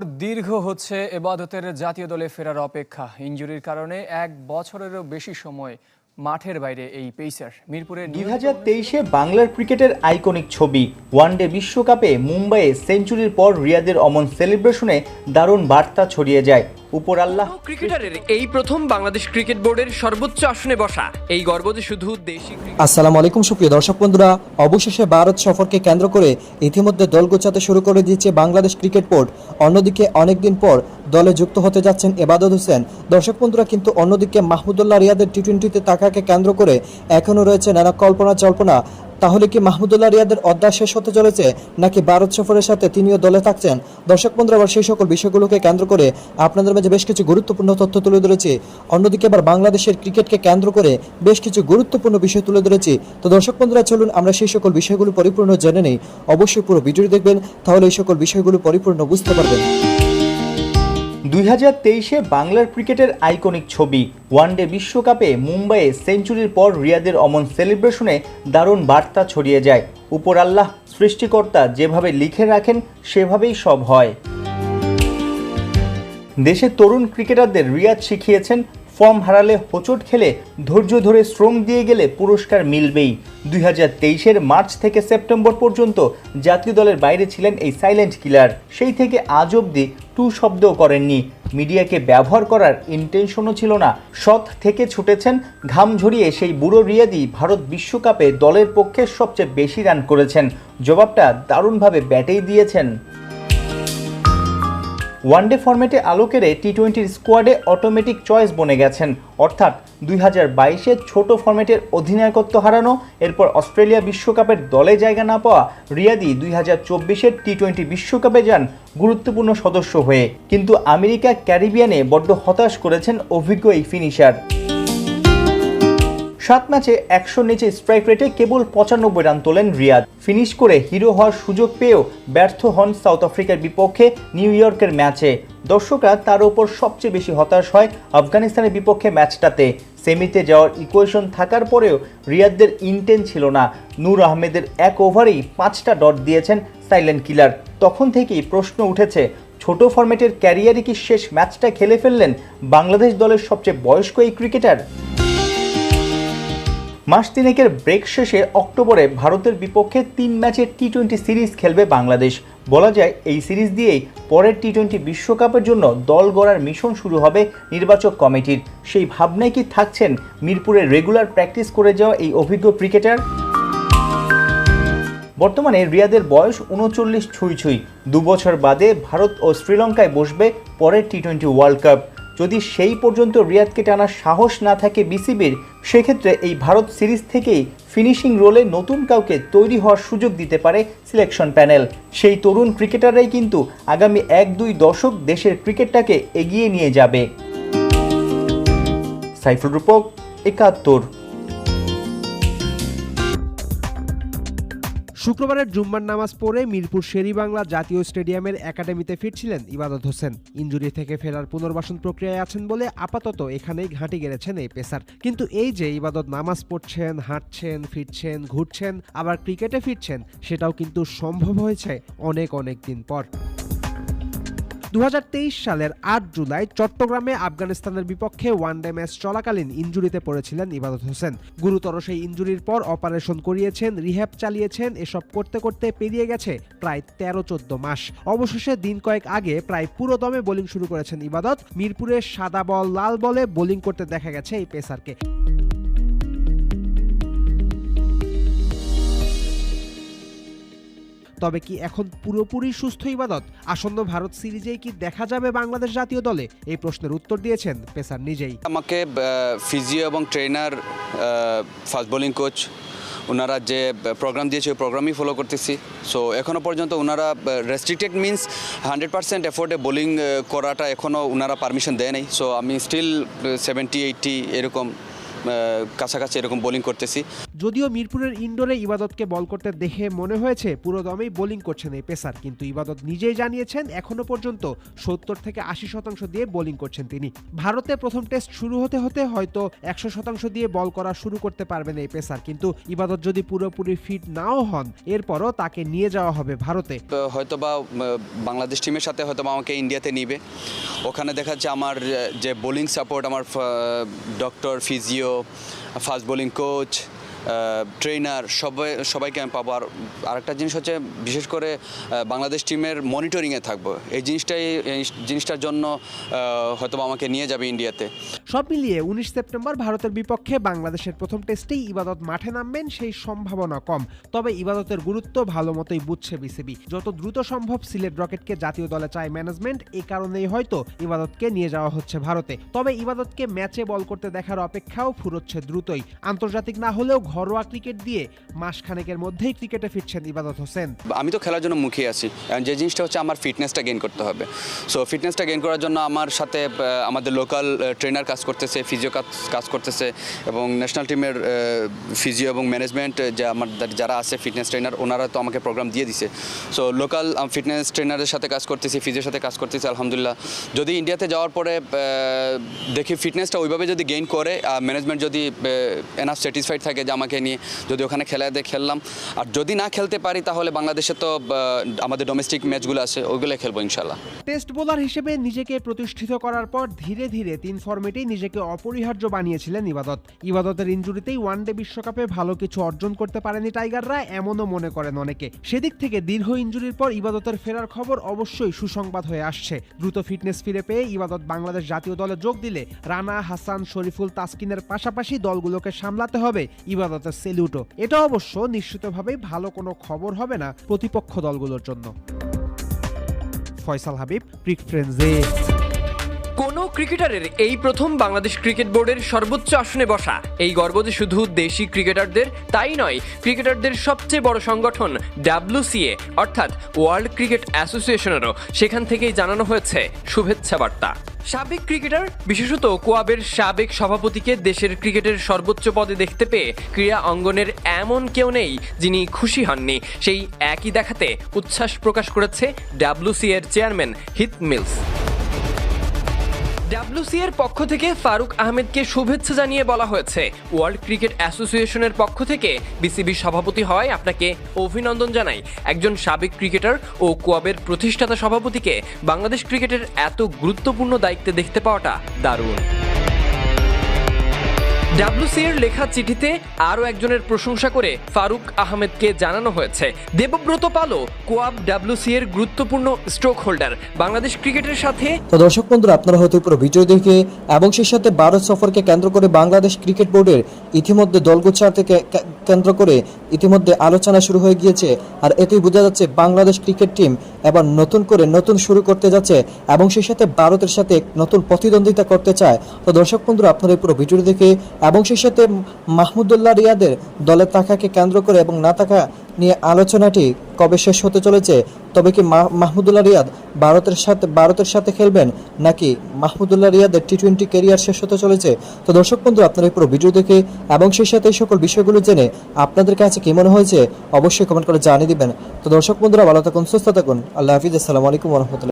দীর্ঘ হচ্ছে এবাদতের জাতীয় দলে ফেরার অপেক্ষা। ইনজুরির কারণে এক বছরেরও বেশি সময় মাঠের বাইরে এই পেসার। মিরপুরে 2023-এ বাংলার ক্রিকেটের আইকনিক ছবি ওয়ানডে বিশ্বকাপে মুম্বাইয়ে সেঞ্চুরির পর রিয়াদের অমন সেলিব্রেশনে দারুণ বার্তা ছড়িয়ে যায়। উপর আল্লাহ ক্রিকেটারের এই প্রথম বাংলাদেশ ক্রিকেট বোর্ডের সর্বোচ্চ আসনে বসা, এই গর্ব যে শুধু দেশি। আসসালামু আলাইকুম সুপ্রিয় দর্শক বন্ধুরা, অবশেষে ভারত সফরকে কেন্দ্র করে ইতিমধ্যে দল গোছাতে শুরু করে দিয়েছে বাংলাদেশ ক্রিকেট বোর্ড। অন্যদিকে অনেকদিন পর দলে যুক্ত হতে যাচ্ছেন এবাদত হোসেন। দর্শক বন্ধুরা, কিন্তু অন্যদিকে মাহমুদুল্লাহ রিয়াদের টি-20তে তাকাকে কেন্দ্র করে এখনও রয়েছে নানা কল্পনা জল্পনা। তাহলে কি মাহমুদুল্লাহ রিয়াদের অধ্যায় শেষ হতে চলেছে, নাকি ভারত সফরের সাথে তিনিও দলে থাকছেন? দর্শক বন্ধুরা, আবার সেই সকল বিষয়গুলোকে কেন্দ্র করে আপনাদের মাঝে বেশ কিছু গুরুত্বপূর্ণ তথ্য তুলে ধরেছি। অন্যদিকে আবার বাংলাদেশের ক্রিকেটকে কেন্দ্র করে বেশ কিছু গুরুত্বপূর্ণ বিষয় তুলে ধরেছি। তো দর্শক বন্ধুরা, চলুন আমরা সেই সকল বিষয়গুলো পরিপূর্ণ জেনে নেই। অবশ্যই পুরো ভিডিওটি দেখবেন, তাহলে এই সকল বিষয়গুলো পরিপূর্ণ বুঝতে পারবেন। 2023-এ বাংলার ক্রিকেটের আইকনিক ছবি ওয়ানডে বিশ্বকাপে মুম্বাইয়ে সেঞ্চুরির পর রিয়াদের অমন সেলিব্রেশনে দারুণ বার্তা ছড়িয়ে যায়। উপর আল্লাহ সৃষ্টিকর্তা যেভাবে লিখে রাখেন সেভাবেই সব হয়। দেশের তরুণ ক্রিকেটারদের রিয়াদ শিখিয়েছেন, ফর্ম হারালে হোঁচট খেলে ধৈর্য ধরে শ্রম দিয়ে গেলে পুরস্কার মিলবেই। 2023-এর মার্চ থেকে সেপ্টেম্বর পর্যন্ত জাতীয় দলের বাইরে ছিলেন এই সাইলেন্ট কিলার। সেই থেকে আজ অবধি টু শব্দও করেননি। মিডিয়াকে ব্যবহার করার ইন্টেনশনও ছিল না। সৎ থেকে ছুটেছেন, ঘাম ঝরিয়ে সেই বুড়ো রিয়াদই ভারত বিশ্বকাপে দলের পক্ষে সবচেয়ে বেশি রান করেছেন। জবাবটা দারুণভাবে ব্যাটেই দিয়েছেন। ওয়ানডে ফরম্যাটে আলো কেড়ে টি-20 স্কোয়াডে অটোমেটিক চয়েস বনে গেছেন। অর্থাৎ 2022-এ ছোট ফরম্যাটের অধিনায়কত্ব হারানো, এরপর অস্ট্রেলিয়া বিশ্বকাপের দলে জায়গা না পাওয়া রিয়াদি 2024-এর টি-20 বিশ্বকাপে যান গুরুত্বপূর্ণ সদস্য হয়ে। কিন্তু আমেরিকা ক্যারিবিয়ানে বড্ড হতাশ করেছেন অভিজ্ঞ এই ফিনিশার। 7 ম্যাচে 100 নিচে স্ট্রাইক রেটে কেবল 95 রান তোলেন রিয়াদ। ফিনিশ করে হিরো হওয়ার সুযোগ পেয়েও ব্যর্থ হন সাউথ আফ্রিকার বিপক্ষে নিউ ইয়র্কের ম্যাচে। দর্শকরা তার উপর সবচেয়ে বেশি হতাশ হয় আফগানিস্তানের বিপক্ষে ম্যাচটাতে। সেমিতে যাওয়ার ইকুয়েশন থাকার পরেও রিয়াদদের ইন্টেন্ট ছিল না। নূর আহমেদের এক ওভারেই 5টা ডট দিয়েছেন সাইলেন্ট কিলার। তখন থেকেই প্রশ্ন উঠেছে, ছোট ফরম্যাটের ক্যারিয়ারে কি শেষ ম্যাচটা খেলে ফেললেন বাংলাদেশ দলের সবচেয়ে বয়স্ক এই ক্রিকেটার? মাস তিনেকের ব্রেক শেষে অক্টোবরে ভারতের বিপক্ষে 3 ম্যাচের টি-20 সিরিজ খেলবে বাংলাদেশ। বলা যায় এই সিরিজ দিয়েই পরের টি-20 বিশ্বকাপের জন্য দল গড়ার মিশন শুরু হবে নির্বাচক কমিটির। সেই ভাবনায় কি থাকছেন মিরপুরে রেগুলার প্র্যাকটিস করে যাওয়া এই অভিজ্ঞ ক্রিকেটার? বর্তমানে রিয়াদের বয়স 39 ছুঁই। 2 বছর বাদে ভারত ও শ্রীলঙ্কায় বসবে পরের টি-20 ওয়ার্ল্ড কাপ। যদি সেই পর্যন্ত রিয়াদকে টানার সাহস না থাকে বিসিবির, সেক্ষেত্রে এই ভারত সিরিজ থেকেই ফিনিশিং রোলে নতুন কাউকে তৈরি হওয়ার সুযোগ দিতে পারে সিলেকশন প্যানেল। সেই তরুণ ক্রিকেটাররাই কিন্তু আগামী 1-2 দশক দেশের ক্রিকেটটাকে এগিয়ে নিয়ে যাবে। সাইফুল রূপক, 71। শুক্রবারের জুম্মার নামাজ পড়ে মিরপুর শেরেবাংলা জাতীয় স্টেডিয়ামের একাডেমিতে ফিরছিলেন ইবাদত হোসেন। ইনজুরি থেকে ফেরার পুনর্বাসন প্রক্রিয়ায় আছেন বলে আপাতত এখানেই ঘাঁটি গেড়েছেন এই পেসার। কিন্তু এই যে ইবাদত নামাজ পড়ছেন, হাঁটছেন, ফিরছেন, ঘুরছেন, আবার ক্রিকেটে ফিরছেন, সেটাও কিন্তু সম্ভব হয়েছে অনেক দিন পর। 2023 সালের 8 জুলাই চট্টগ্রামে আফগানিস্তানের বিপক্ষে ওয়ানডে ম্যাচ চলাকালীন ইনজুরিতে পড়েছিলেন ইবাদত হোসেন। গুরুতর সেই ইনজুরির পর অপারেশন করিয়েছেন, রিহ্যাব চালিয়েছেন। এসব করতে করতে পেরিয়ে গেছে প্রায় 13-14 মাস। অবশেষে দিন কয়েক আগে প্রায় পুরো দমে বোলিং শুরু করেছেন ইবাদত। মিরপুরে সাদা বল লাল বলে বোলিং করতে দেখা গেছে এই পেসারকে। তবে কি এখন পুরোপুরি সুস্থ ইবাদত? আসন্ন ভারত সিরিজেই কি দেখা যাবে বাংলাদেশ জাতীয় দলে? এই প্রশ্নের উত্তর দিয়েছেন পেসার নিজেই। আমাকে ফিজিও এবং ট্রেনার, ফাস্ট বোলিং কোচ, ওনারা যে প্রোগ্রাম দিয়েছে ওই প্রোগ্রামই ফলো করতেছি। সো এখনও পর্যন্ত ওনারা রেস্ট্রিক্টেড মিনস 100% এফোর্টে বোলিং করাটা এখনও ওনারা পারমিশন দেয় নাই। সো আমি স্টিল 70-80 এরকম কাছাকাছি এরকম বোলিং করতেছি। যদিও মিরপুরের ইনডোরে ইবাদতকে বল করতে দেখে মনে হয়েছে পুরো দমেই বোলিং করছেন এই পেসার, কিন্তু ইবাদত নিজেই জানিয়েছেন এখনো পর্যন্ত 70 থেকে 80% দিয়ে বোলিং করছেন তিনি। ভারতে প্রথম টেস্ট শুরু হতে হতে হয়তো 100% দিয়ে বল করা শুরু করতে পারবেন এই পেসার, কিন্তু ইবাদত যদি পুরোপুরি ফিট নাও হন এরপরও তাকে নিয়ে যাওয়া হবে ভারতে। হয়তোবা বাংলাদেশ টিমের সাথে হয়তোবা আমাকে ইন্ডিয়াতে নিবে, ওখানে দেখা যাচ্ছে আমার যে বোলিং সাপোর্ট, আমার doctor, physio, fast bowling coach, trainer সবাইকে আমি পাবো। আর আরেকটা জিনিস হচ্ছে বিশেষ করে বাংলাদেশ টিমের মনিটরিংয়ে থাকবো, এই জিনিসটার জন্য হয়তো আমাকে নিয়ে যাবে ইন্ডিয়াতে। সব মিলিয়ে 19 সেপ্টেম্বর ভারতের বিপক্ষে বাংলাদেশের প্রথম টেস্টেই ইবাদত মাঠে নামবেন সেই সম্ভাবনা কম। তবে ইবাদতের গুরুত্ব ভালো মতোই বুঝছে বিসিবি। যত দ্রুত সম্ভব সিলেট রকেটকে জাতীয় দলে চায় ম্যানেজমেন্ট, এই কারণেই হয়তো ইবাদতকে নিয়ে যাওয়া হচ্ছে ভারতে। তবে ইবাদতকে ম্যাচে বল করতে দেখার অপেক্ষাও ফুরোচ্ছে দ্রুতই। আন্তর্জাতিক না হলেও ঘরোয়া ক্রিকেট দিয়ে মাসখানেকের মধ্যেই ক্রিকেটে ফিরছেন ইবাদত হোসেন। আমি তো খেলার জন্য মুখিয়ে আছি, যে জিনিসটা হচ্ছে আমার ফিটনেসটা গেইন করতে হবে। সো ফিটনেসটা গেইন করার জন্য আমার সাথে আমাদের লোকাল ট্রেনার কাজ করতেছে, ফিজিও কাজ করতেছে, এবং ন্যাশনাল টিমের ফিজিও এবং ম্যানেজমেন্ট যারা আছে ফিটনেস ট্রেনার, ওনারা তো আমাকে প্রোগ্রাম দিয়ে দিছে। সো লোকাল ফিটনেস ট্রেনারের সাথে কাজ করতেছি, ফিজিওর সাথে কাজ করতেছি আলহামদুলিল্লাহ। যদি ইন্ডিয়াতে যাওয়ার পরে দেখি ফিটনেসটা ওইভাবে যদি গেইন করে, ম্যানেজমেন্ট যদি এনাফ স্যাটিসফাইড থাকে যে আমাকে নিয়ে যদি ওখানে খেললাম, আর যদি না খেলতে পারি তাহলে বাংলাদেশে তো আমাদের ডোমেস্টিক ম্যাচগুলো আছে, ওইগুলো খেলবো ইনশাল্লাহ। টেস্ট বোলার হিসেবে নিজেকে প্রতিষ্ঠিত করার পর ধীরে ধীরে 3 ফরম্যাটেই নিজেকে অপরিহার্য বানিয়েছিলেন ইবাদতের ইনজুরিতেই ওয়ানডে বিশ্বকাপে ভালো কিছু অর্জন করতে পারেনি টাইগাররা, এমনও মনে করেন অনেকে। সেদিক থেকে দীর্ঘ ইনজুরির পর ইবাদতের ফেরার খবর অবশ্যই সুসংবাদ হয়ে আসছে। দ্রুত ফিটনেস ফিরে পেয়ে ইবাদত বাংলাদেশ জাতীয় দলে যোগ দিলে রানা, হাসান, শরীফুল, তাসকিনের পাশাপাশি দলগুলোকে সামলাতে হবে ইবাদতের সেলিউটও। এটা অবশ্য নিশ্চিতভাবেই ভালো কোনো খবর হবে না প্রতিপক্ষ দলগুলোর জন্য। ফয়সাল হাবিব, ক্রিক ফ্রেন্ডসে। কোনো ক্রিকেটারের এই প্রথম বাংলাদেশ ক্রিকেট বোর্ডের সর্বোচ্চ আসনে বসা। এই গর্ব যে শুধু দেশি ক্রিকেটারদের তাই নয়, ক্রিকেটারদের সবচেয়ে বড় সংগঠন WCA অর্থাৎ ওয়ার্ল্ড ক্রিকেট অ্যাসোসিয়েশনেরও সেখান থেকেই জানানো হয়েছে শুভেচ্ছা বার্তা। সাবেক ক্রিকেটার, বিশেষত কোয়াবের সাবেক সভাপতিকে দেশের ক্রিকেটের সর্বোচ্চ পদে দেখতে পেয়ে ক্রীড়া অঙ্গনের এমন কেউ নেই যিনি খুশি হননি। সেই একই দেখাতে উচ্ছ্বাস প্রকাশ করেছে WCA এর চেয়ারম্যান হিথ মিলস। WCA এর পক্ষ থেকে ফারুক আহমেদকে শুভেচ্ছা জানিয়ে বলা হয়েছে, ওয়ার্ল্ড ক্রিকেট অ্যাসোসিয়েশনের পক্ষ থেকে বিসিবি সভাপতি হয় আপনাকে অভিনন্দন জানাই। একজন সাবেক ক্রিকেটার ও কোয়াবের প্রতিষ্ঠাতা সভাপতিকে বাংলাদেশ ক্রিকেটের এত গুরুত্বপূর্ণ দায়িত্বে দেখতে পাওয়াটা দারুণ। WCA এর লেখা চিঠিতে আরও একজনের প্রশংসা করে ফারুক আহমেদকে জানানো হয়েছে, দেবব্রত পালও কোয়াব WCA এর গুরুত্বপূর্ণ স্ট্রোক হোল্ডার। বাংলাদেশ ক্রিকেটের সাথে তো দর্শক বন্ধুরা, আপনারা হয়তো পুরো ভিডিও দেখে এবং সেই সাথে ভারত সফরকে কেন্দ্র করে বাংলাদেশ ক্রিকেট বোর্ডের ইতিমধ্যে দলগোছার থেকে কেন্দ্র করে ইতিমধ্যে আলোচনা শুরু হয়ে গিয়েছে। আর এতেই বোঝা যাচ্ছে বাংলাদেশ ক্রিকেট টিম এবার নতুন শুরু করতে যাচ্ছে এবং সেই সাথে ভারতের সাথে নতুন প্রতিদ্বন্দ্বিতা করতে চায়। তো দর্শক বন্ধুরা, আপনারা এই পুরো ভিডিও দেখে এবং সেই সাথে মাহমুদুল্লাহ রিয়াদের দলের টাকাকে কেন্দ্র করে এবং না টাকা নিয়ে আলোচনাটি কবে শেষ হতে চলেছে, তবে কি মাহমুদুল্লাহ রিয়াদ ভারতের সাথে খেলবেন, নাকি মাহমুদুল্লাহ রিয়াদের T20 ক্যারিয়ার শেষ হতে চলেছে? তো দর্শক বন্ধু, আপনারা এই পুরো ভিডিও দেখে এবং সেই সাথে এই সকল বিষয়গুলো জেনে আপনাদের কাছে কি মনে হয়েছে অবশ্যই কমেন্ট করে জানিয়ে দিবেন। তো দর্শক বন্ধুরা, ভালো থাকুন, সুস্থ থাকুন, আল্লাহ হাফিজ, আসসালামু আলাইকুম ওয়া রাহমাতুল্লাহ।